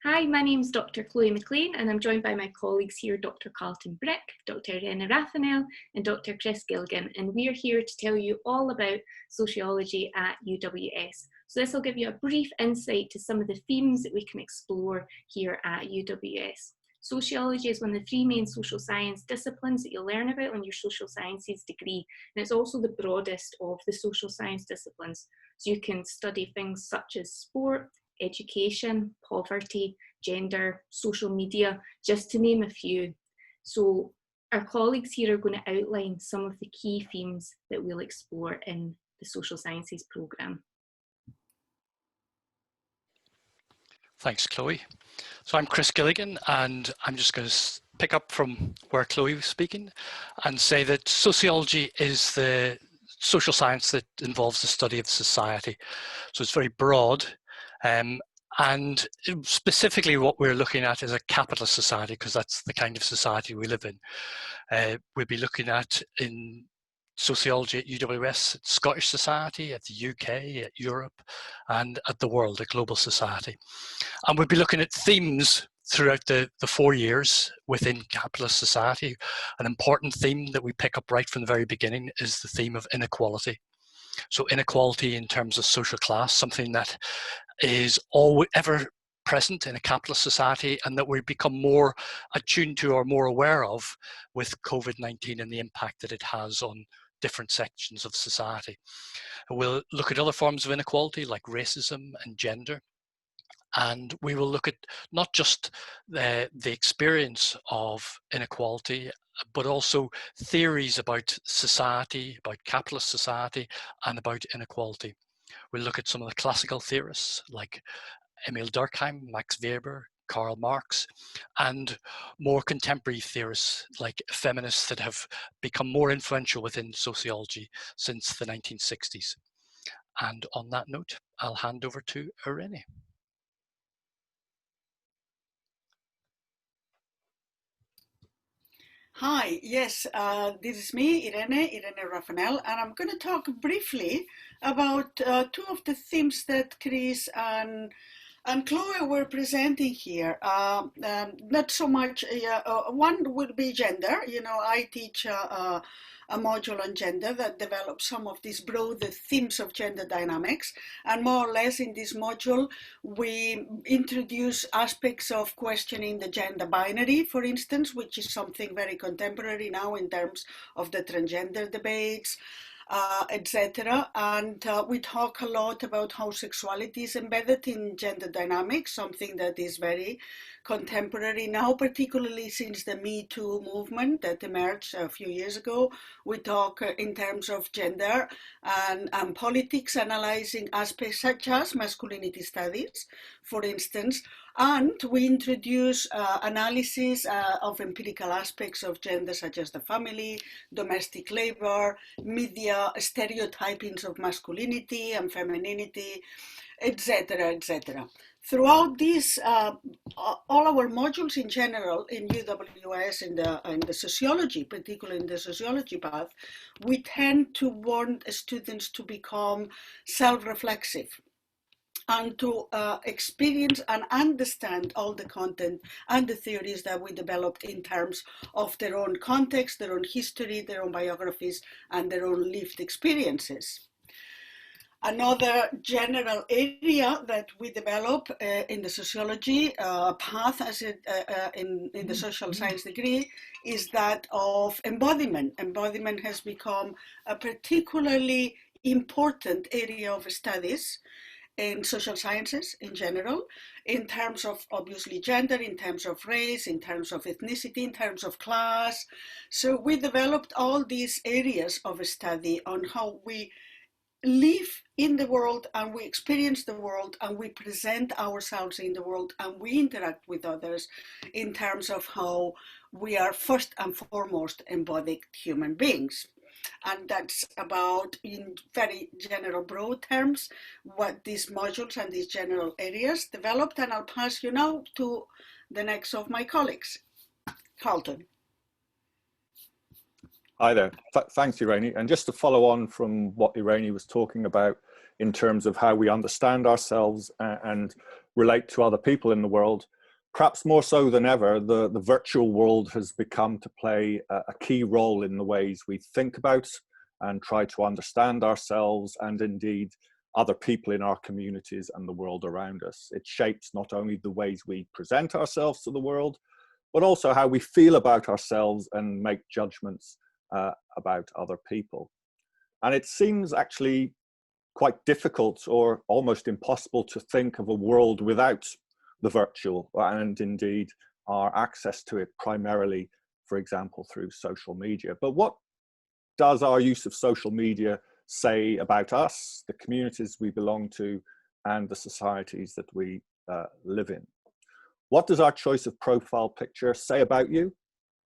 Hi, my name is Dr. Chloe McLean and I'm joined by my colleagues here, Dr. Carlton Brick, Dr. Irene Raphael and Dr. Chris Gilligan, and we are here to tell you all about sociology at UWS. So this will give you a brief insight to some of the themes that we can explore here at UWS. Sociology is one of the three main social science disciplines that you'll learn about on your social sciences degree, and it's also the broadest of the social science disciplines. So you can study things such as sport, education, poverty, gender, social media, just to name a few. So our colleagues here are going to outline some of the key themes that we'll explore in the social sciences programme. Thanks, Chloe. So I'm Chris Gilligan, and I'm just going to pick up from where Chloe was speaking and say that sociology is the social science that involves the study of society. So it's very broad. And specifically what we're looking at is a capitalist society, because that's the kind of society we live in. We'll be looking at, in sociology at UWS, at Scottish society, at the UK, at Europe, and at the world, a global society. And we'll be looking at themes throughout the 4 years within capitalist society. An important theme that we pick up right from the very beginning is the theme of inequality. So inequality in terms of social class, something that is always ever present in a capitalist society and that we become more attuned to or more aware of with COVID-19 and the impact that it has on different sections of society. We'll look at other forms of inequality like racism and gender. And we will look at not just the experience of inequality, but also theories about society, about capitalist society, and about inequality. We'll look at some of the classical theorists like Emil Durkheim, Max Weber, Karl Marx, and more contemporary theorists like feminists that have become more influential within sociology since the 1960s. And on that note, I'll hand over to Irene. Hi, yes, this is me, Irene Raphael, and I'm going to talk briefly about two of the themes that Chris and Chloe were presenting here. Not so much, one would be gender. You know, I teach a module on gender that develops some of these broader themes of gender dynamics. And more or less in this module, we introduce aspects of questioning the gender binary, for instance, which is something very contemporary now in terms of the transgender debates, etc. And we talk a lot about how sexuality is embedded in gender dynamics, something that is very contemporary now, particularly since the Me Too movement that emerged a few years ago. We talk in terms of gender and politics, analyzing aspects such as masculinity studies, for instance, and we introduce analysis of empirical aspects of gender, such as the family, domestic labor, media, stereotypings of masculinity and femininity, etc., etc. Throughout this, all our modules in general in UWS, in the sociology, particularly in the sociology path, we tend to want students to become self-reflexive and to experience and understand all the content and the theories that we developed in terms of their own context, their own history, their own biographies, and their own lived experiences. Another general area that we develop in the sociology path in the social science degree is that of embodiment. Embodiment has become a particularly important area of studies in social sciences in general, in terms of obviously gender, in terms of race, in terms of ethnicity, in terms of class. So we developed all these areas of study on how we live in the world and we experience the world and we present ourselves in the world and we interact with others in terms of how we are first and foremost embodied human beings. And that's about, in very general broad terms, what these modules and these general areas developed. And I'll pass you now to the next of my colleagues, Carlton. Hi there. Thanks, Irene. And just to follow on from what Irene was talking about in terms of how we understand ourselves and relate to other people in the world. Perhaps more so than ever, the virtual world has become to play a key role in the ways we think about and try to understand ourselves and indeed other people in our communities and the world around us. It shapes not only the ways we present ourselves to the world, but also how we feel about ourselves and make judgments about other people. And it seems actually quite difficult or almost impossible to think of a world without the virtual and indeed our access to it primarily, for example, through social media. But what does our use of social media say about us, the communities we belong to, and the societies that we live in? What does our choice of profile picture say about you?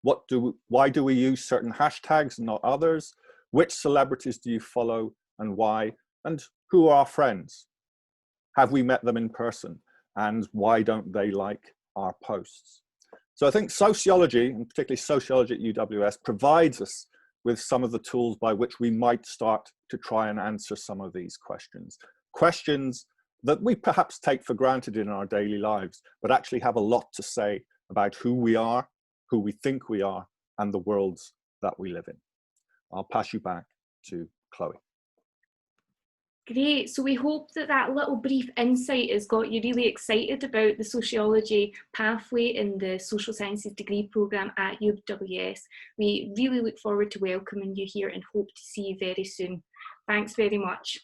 Why do we use certain hashtags and not others? Which celebrities do you follow and why? And who are our friends? Have we met them in person? And why don't they like our posts? So I think sociology, and particularly sociology at UWS, provides us with some of the tools by which we might start to try and answer some of these questions. Questions that we perhaps take for granted in our daily lives, but actually have a lot to say about who we are, who we think we are, and the worlds that we live in. I'll pass you back to Chloe. Great, so we hope that that little brief insight has got you really excited about the sociology pathway in the social sciences degree programme at UWS. We really look forward to welcoming you here and hope to see you very soon. Thanks very much.